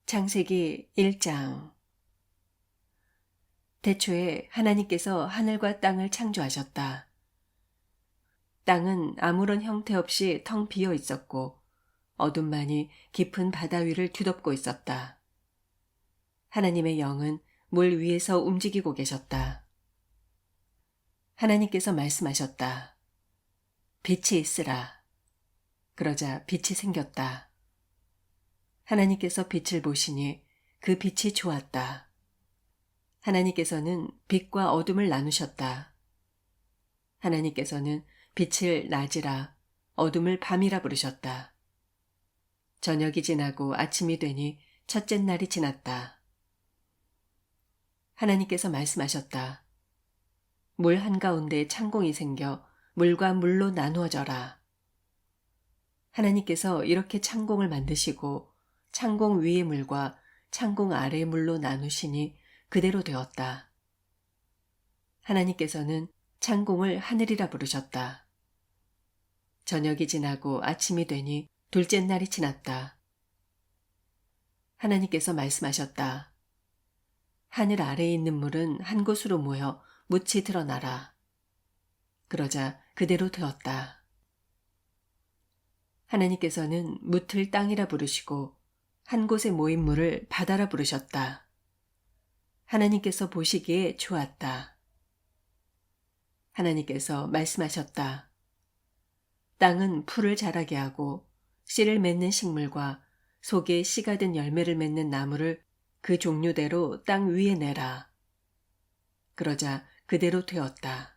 창세기 1장. 태초에 하나님께서 하늘과 땅을 창조하셨다. 땅은 아무런 형태 없이 텅 비어 있었고 어둠만이 깊은 바다 위를 뒤덮고 있었다. 하나님의 영은 물 위에서 움직이고 계셨다. 하나님께서 말씀하셨다. 빛이 있으라. 그러자 빛이 생겼다. 하나님께서 빛을 보시니 그 빛이 좋았다. 하나님께서는 빛과 어둠을 나누셨다. 하나님께서는 빛을 낮이라 어둠을 밤이라 부르셨다. 저녁이 지나고 아침이 되니 첫째 날이 지났다. 하나님께서 말씀하셨다. 물 한가운데 창공이 생겨 물과 물로 나누어져라. 하나님께서 이렇게 창공을 만드시고 창공 위의 물과 창공 아래의 물로 나누시니 그대로 되었다. 하나님께서는 창공을 하늘이라 부르셨다. 저녁이 지나고 아침이 되니 둘째 날이 지났다. 하나님께서 말씀하셨다. 하늘 아래에 있는 물은 한 곳으로 모여 묻히 드러나라. 그러자 그대로 되었다. 하나님께서는 묻을 땅이라 부르시고 한 곳에 모인 물을 바다라 부르셨다. 하나님께서 보시기에 좋았다. 하나님께서 말씀하셨다. 땅은 풀을 자라게 하고 씨를 맺는 식물과 속에 씨가 든 열매를 맺는 나무를 그 종류대로 땅 위에 내라. 그러자 그대로 되었다.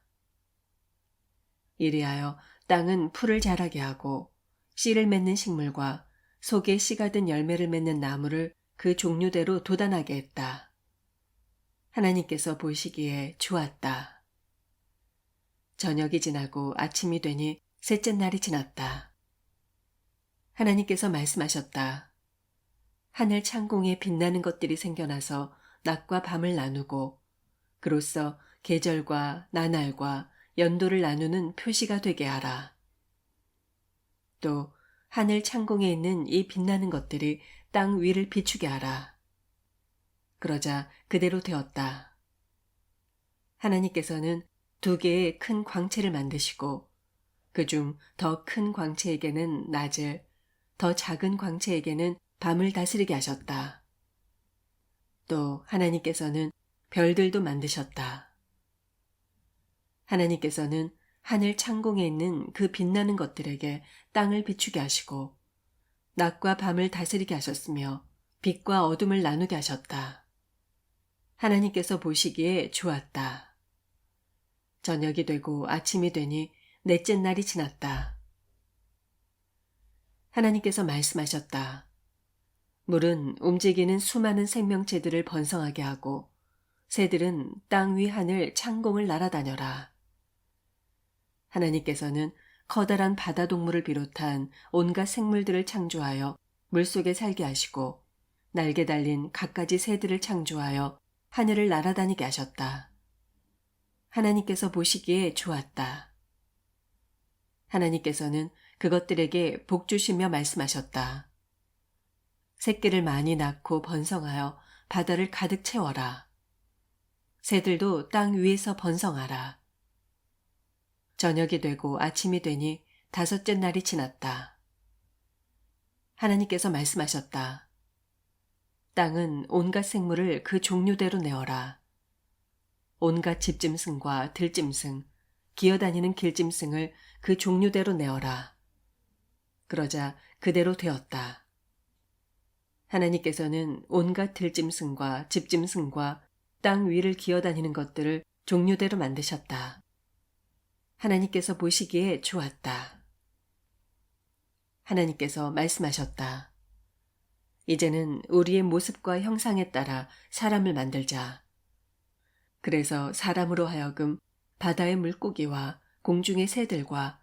이리하여 땅은 풀을 자라게 하고 씨를 맺는 식물과 속에 씨가 든 열매를 맺는 나무를 그 종류대로 돋아나게 했다. 하나님께서 보시기에 좋았다. 저녁이 지나고 아침이 되니 셋째 날이 지났다. 하나님께서 말씀하셨다. 하늘 창공에 빛나는 것들이 생겨나서 낮과 밤을 나누고 그로써 계절과 나날과 연도를 나누는 표시가 되게 하라. 또 하늘 창공에 있는 이 빛나는 것들이 땅 위를 비추게 하라. 그러자 그대로 되었다. 하나님께서는 두 개의 큰 광채를 만드시고 그중 더 큰 광채에게는 낮을, 더 작은 광채에게는 밤을 다스리게 하셨다. 또 하나님께서는 별들도 만드셨다. 하나님께서는 하늘 창공에 있는 그 빛나는 것들에게 땅을 비추게 하시고 낮과 밤을 다스리게 하셨으며 빛과 어둠을 나누게 하셨다. 하나님께서 보시기에 좋았다. 저녁이 되고 아침이 되니 넷째 날이 지났다. 하나님께서 말씀하셨다. 물은 움직이는 수많은 생명체들을 번성하게 하고 새들은 땅 위 하늘 창공을 날아다녀라. 하나님께서는 커다란 바다 동물을 비롯한 온갖 생물들을 창조하여 물속에 살게 하시고 날개 달린 갖가지 새들을 창조하여 하늘을 날아다니게 하셨다. 하나님께서 보시기에 좋았다. 하나님께서는 그것들에게 복 주시며 말씀하셨다. 새끼를 많이 낳고 번성하여 바다를 가득 채워라. 새들도 땅 위에서 번성하라. 저녁이 되고 아침이 되니 다섯째 날이 지났다. 하나님께서 말씀하셨다. 땅은 온갖 생물을 그 종류대로 내어라. 온갖 집짐승과 들짐승, 기어다니는 길짐승을 그 종류대로 내어라. 그러자 그대로 되었다. 하나님께서는 온갖 들짐승과 집짐승과 땅 위를 기어다니는 것들을 종류대로 만드셨다. 하나님께서 보시기에 좋았다. 하나님께서 말씀하셨다. 이제는 우리의 모습과 형상에 따라 사람을 만들자. 그래서 사람으로 하여금 바다의 물고기와 공중의 새들과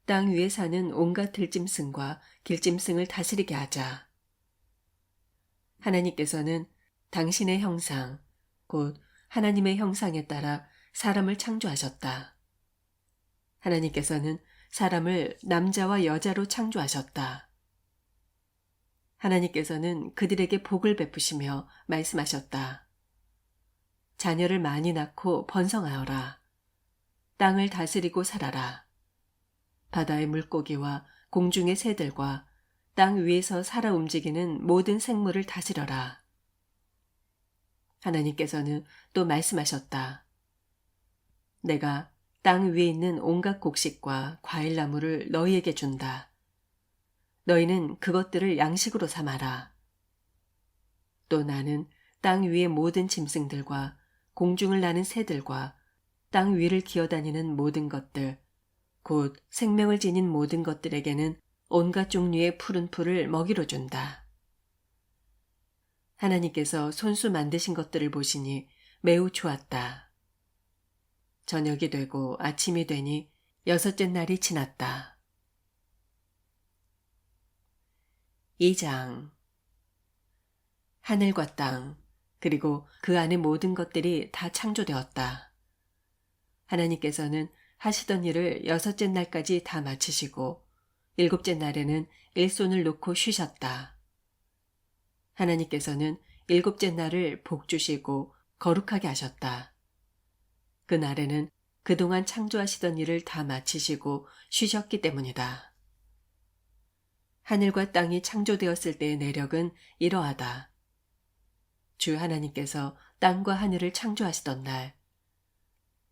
땅 위에 사는 온갖 들짐승과 길짐승을 다스리게 하자. 하나님께서는 당신의 형상, 곧 하나님의 형상에 따라 사람을 창조하셨다. 하나님께서는 사람을 남자와 여자로 창조하셨다. 하나님께서는 그들에게 복을 베푸시며 말씀하셨다. 자녀를 많이 낳고 번성하여라. 땅을 다스리고 살아라. 바다의 물고기와 공중의 새들과 땅 위에서 살아 움직이는 모든 생물을 다스려라. 하나님께서는 또 말씀하셨다. 내가 땅 위에 있는 온갖 곡식과 과일나무를 너희에게 준다. 너희는 그것들을 양식으로 삼아라. 또 나는 땅 위의 모든 짐승들과 공중을 나는 새들과 땅 위를 기어다니는 모든 것들, 곧 생명을 지닌 모든 것들에게는 온갖 종류의 푸른 풀을 먹이로 준다. 하나님께서 손수 만드신 것들을 보시니 매우 좋았다. 저녁이 되고 아침이 되니 여섯째 날이 지났다. 2장. 하늘과 땅, 그리고 그 안의 모든 것들이 다 창조되었다. 하나님께서는 하시던 일을 여섯째 날까지 다 마치시고 일곱째 날에는 일손을 놓고 쉬셨다. 하나님께서는 일곱째 날을 복주시고 거룩하게 하셨다. 그 날에는 그동안 창조하시던 일을 다 마치시고 쉬셨기 때문이다. 하늘과 땅이 창조되었을 때의 내력은 이러하다. 주 하나님께서 땅과 하늘을 창조하시던 날,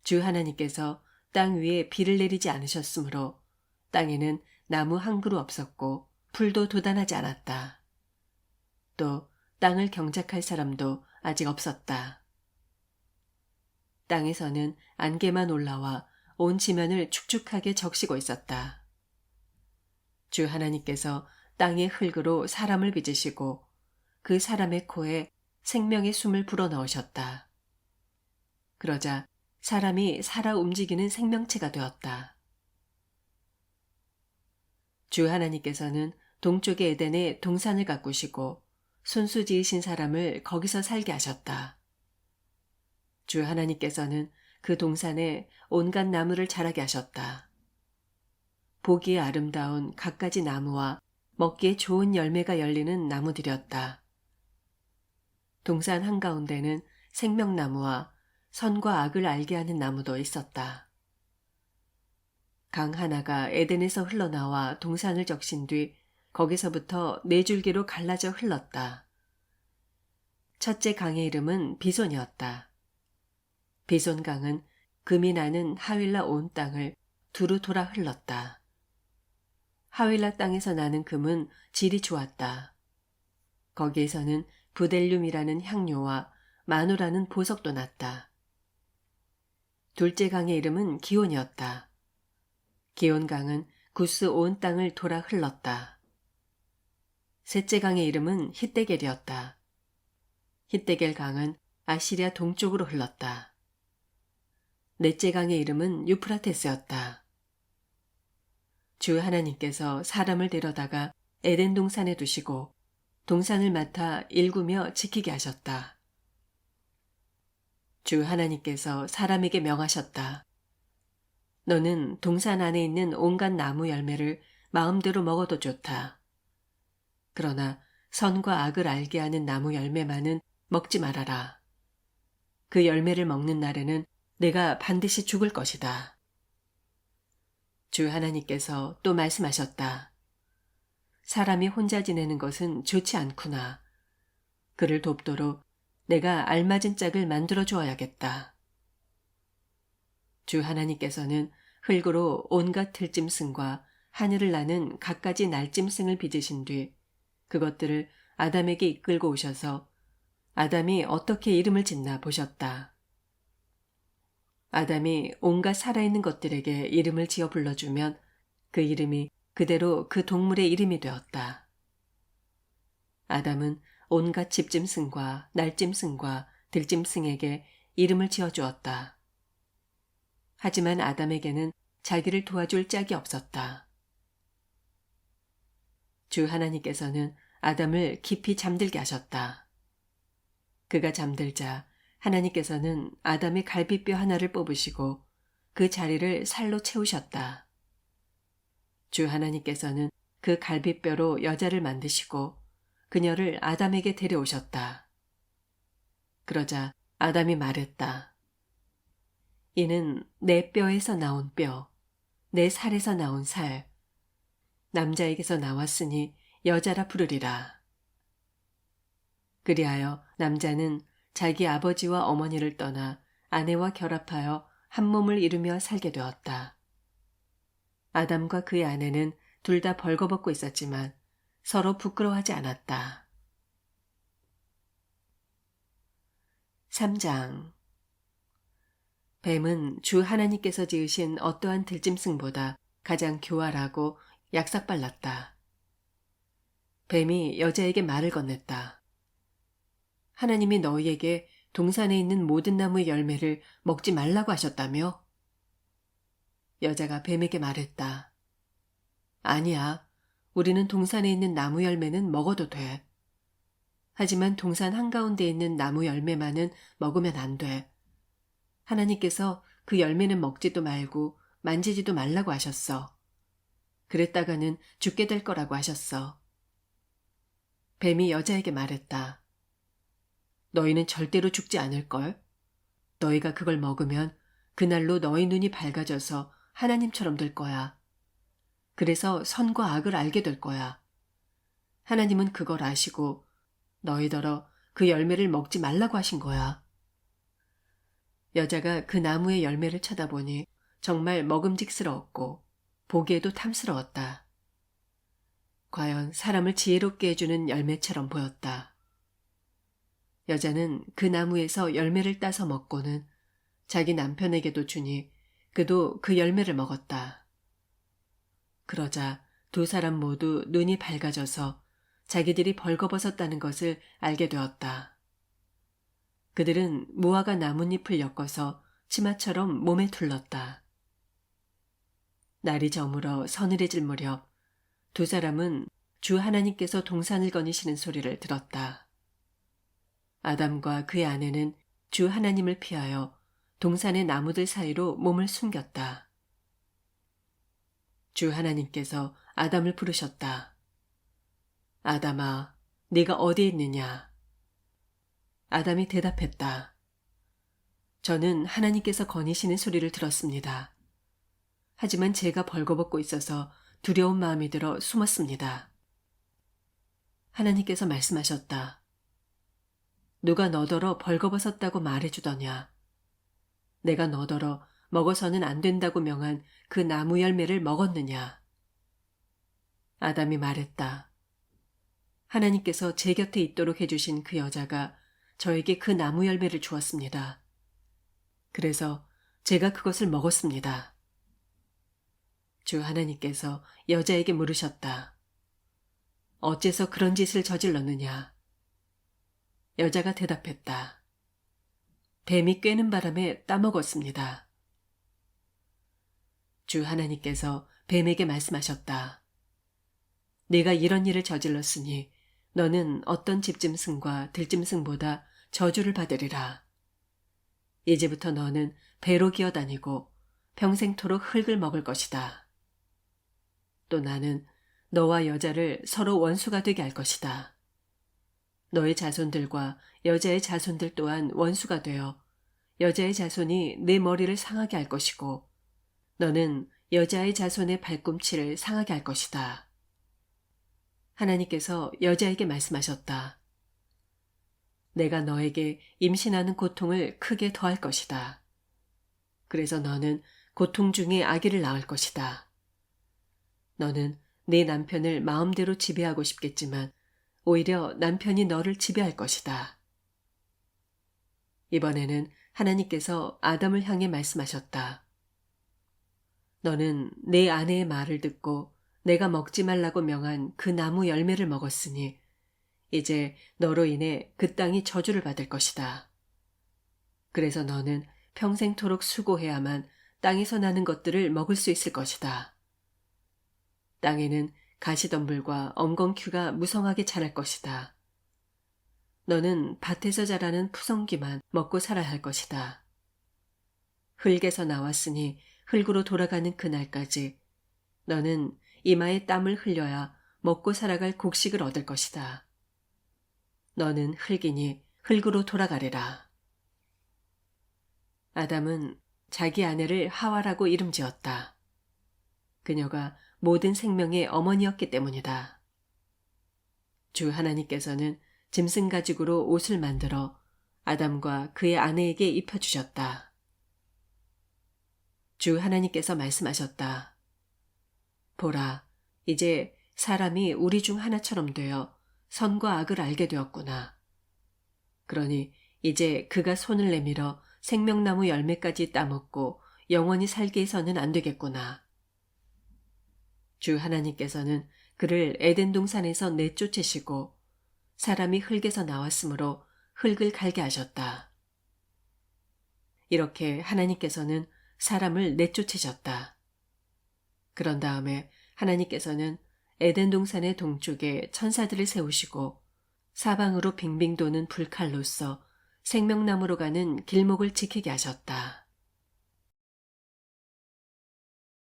주 하나님께서 땅 위에 비를 내리지 않으셨으므로 땅에는 나무 한 그루 없었고 풀도 돋아나지 않았다. 또 땅을 경작할 사람도 아직 없었다. 땅에서는 안개만 올라와 온 지면을 축축하게 적시고 있었다. 주 하나님께서 땅의 흙으로 사람을 빚으시고 그 사람의 코에 생명의 숨을 불어넣으셨다. 그러자 사람이 살아 움직이는 생명체가 되었다. 주 하나님께서는 동쪽의 에덴에 동산을 가꾸시고 손수 지으신 사람을 거기서 살게 하셨다. 주 하나님께서는 그 동산에 온갖 나무를 자라게 하셨다. 보기에 아름다운 갖가지 나무와 먹기에 좋은 열매가 열리는 나무들이었다. 동산 한가운데는 생명나무와 선과 악을 알게 하는 나무도 있었다. 강 하나가 에덴에서 흘러나와 동산을 적신 뒤 거기서부터 네 줄기로 갈라져 흘렀다. 첫째 강의 이름은 비손이었다. 비손강은 금이 나는 하윌라 온 땅을 두루 돌아 흘렀다. 하윌라 땅에서 나는 금은 질이 좋았다. 거기에서는 부델륨이라는 향료와 마노라는 보석도 났다. 둘째 강의 이름은 기온이었다. 기온강은 구스 온 땅을 돌아 흘렀다. 셋째 강의 이름은 hit데겔이었다. hit데겔 강은 아시리아 동쪽으로 흘렀다. 넷째 강의 이름은 유프라테스였다. 주 하나님께서 사람을 데려다가 에덴 동산에 두시고 동산을 맡아 일구며 지키게 하셨다. 주 하나님께서 사람에게 명하셨다. 너는 동산 안에 있는 온갖 나무 열매를 마음대로 먹어도 좋다. 그러나 선과 악을 알게 하는 나무 열매만은 먹지 말아라. 그 열매를 먹는 날에는 내가 반드시 죽을 것이다. 주 하나님께서 또 말씀하셨다. 사람이 혼자 지내는 것은 좋지 않구나. 그를 돕도록 내가 알맞은 짝을 만들어 주어야겠다. 주 하나님께서는 흙으로 온갖 들짐승과 하늘을 나는 갖가지 날짐승을 빚으신 뒤 그것들을 아담에게 이끌고 오셔서 아담이 어떻게 이름을 짓나 보셨다. 아담이 온갖 살아있는 것들에게 이름을 지어 불러주면 그 이름이 그대로 그 동물의 이름이 되었다. 아담은 온갖 집짐승과 날짐승과 들짐승에게 이름을 지어주었다. 하지만 아담에게는 자기를 도와줄 짝이 없었다. 주 하나님께서는 아담을 깊이 잠들게 하셨다. 그가 잠들자 하나님께서는 아담의 갈비뼈 하나를 뽑으시고 그 자리를 살로 채우셨다. 주 하나님께서는 그 갈비뼈로 여자를 만드시고 그녀를 아담에게 데려오셨다. 그러자 아담이 말했다. 이는 내 뼈에서 나온 뼈, 내 살에서 나온 살, 남자에게서 나왔으니 여자라 부르리라. 그리하여 남자는 자기 아버지와 어머니를 떠나 아내와 결합하여 한 몸을 이루며 살게 되었다. 아담과 그의 아내는 둘 다 벌거벗고 있었지만 서로 부끄러워하지 않았다. 3장. 뱀은 주 하나님께서 지으신 어떠한 들짐승보다 가장 교활하고 약삭빨랐다. 뱀이 여자에게 말을 건넸다. 하나님이 너희에게 동산에 있는 모든 나무의 열매를 먹지 말라고 하셨다며? 여자가 뱀에게 말했다. 아니야, 우리는 동산에 있는 나무 열매는 먹어도 돼. 하지만 동산 한가운데 있는 나무 열매만은 먹으면 안 돼. 하나님께서 그 열매는 먹지도 말고 만지지도 말라고 하셨어. 그랬다가는 죽게 될 거라고 하셨어. 뱀이 여자에게 말했다. 너희는 절대로 죽지 않을걸? 너희가 그걸 먹으면 그날로 너희 눈이 밝아져서 하나님처럼 될 거야. 그래서 선과 악을 알게 될 거야. 하나님은 그걸 아시고 너희더러 그 열매를 먹지 말라고 하신 거야. 여자가 그 나무의 열매를 쳐다보니 정말 먹음직스러웠고 보기에도 탐스러웠다. 과연 사람을 지혜롭게 해주는 열매처럼 보였다. 여자는 그 나무에서 열매를 따서 먹고는 자기 남편에게도 주니 그도 그 열매를 먹었다. 그러자 두 사람 모두 눈이 밝아져서 자기들이 벌거벗었다는 것을 알게 되었다. 그들은 무화과 나뭇잎을 엮어서 치마처럼 몸에 둘렀다. 날이 저물어 서늘해질 무렵 두 사람은 주 하나님께서 동산을 거니시는 소리를 들었다. 아담과 그의 아내는 주 하나님을 피하여 동산의 나무들 사이로 몸을 숨겼다. 주 하나님께서 아담을 부르셨다. 아담아, 네가 어디에 있느냐? 아담이 대답했다. 저는 하나님께서 거니시는 소리를 들었습니다. 하지만 제가 벌거벗고 있어서 두려운 마음이 들어 숨었습니다. 하나님께서 말씀하셨다. 누가 너더러 벌거벗었다고 말해주더냐? 내가 너더러 먹어서는 안 된다고 명한 그 나무 열매를 먹었느냐? 아담이 말했다. 하나님께서 제 곁에 있도록 해주신 그 여자가 저에게 그 나무 열매를 주었습니다. 그래서 제가 그것을 먹었습니다. 주 하나님께서 여자에게 물으셨다. 어째서 그런 짓을 저질렀느냐? 여자가 대답했다. 뱀이 꿰는 바람에 따먹었습니다. 주 하나님께서 뱀에게 말씀하셨다. 네가 이런 일을 저질렀으니 너는 어떤 집짐승과 들짐승보다 저주를 받으리라. 이제부터 너는 배로 기어다니고 평생토록 흙을 먹을 것이다. 또 나는 너와 여자를 서로 원수가 되게 할 것이다. 너의 자손들과 여자의 자손들 또한 원수가 되어 여자의 자손이 내 머리를 상하게 할 것이고 너는 여자의 자손의 발꿈치를 상하게 할 것이다. 하나님께서 여자에게 말씀하셨다. 내가 너에게 임신하는 고통을 크게 더할 것이다. 그래서 너는 고통 중에 아기를 낳을 것이다. 너는 네 남편을 마음대로 지배하고 싶겠지만 오히려 남편이 너를 지배할 것이다. 이번에는 하나님께서 아담을 향해 말씀하셨다. 너는 내 아내의 말을 듣고 내가 먹지 말라고 명한 그 나무 열매를 먹었으니 이제 너로 인해 그 땅이 저주를 받을 것이다. 그래서 너는 평생토록 수고해야만 땅에서 나는 것들을 먹을 수 있을 것이다. 땅에는 가시덤불과 엉겅퀴가 무성하게 자랄 것이다. 너는 밭에서 자라는 푸성귀만 먹고 살아야 할 것이다. 흙에서 나왔으니 흙으로 돌아가는 그날까지 너는 이마에 땀을 흘려야 먹고 살아갈 곡식을 얻을 것이다. 너는 흙이니 흙으로 돌아가리라. 아담은 자기 아내를 하와라고 이름 지었다. 그녀가 모든 생명의 어머니였기 때문이다. 주 하나님께서는 짐승 가죽으로 옷을 만들어 아담과 그의 아내에게 입혀주셨다. 주 하나님께서 말씀하셨다. 보라, 이제 사람이 우리 중 하나처럼 되어 선과 악을 알게 되었구나. 그러니 이제 그가 손을 내밀어 생명나무 열매까지 따먹고 영원히 살게 해서는 안 되겠구나. 주 하나님께서는 그를 에덴 동산에서 내쫓으시고 사람이 흙에서 나왔으므로 흙을 갈게 하셨다. 이렇게 하나님께서는 사람을 내쫓으셨다. 그런 다음에 하나님께서는 에덴 동산의 동쪽에 천사들을 세우시고 사방으로 빙빙 도는 불칼로서 생명나무로 가는 길목을 지키게 하셨다.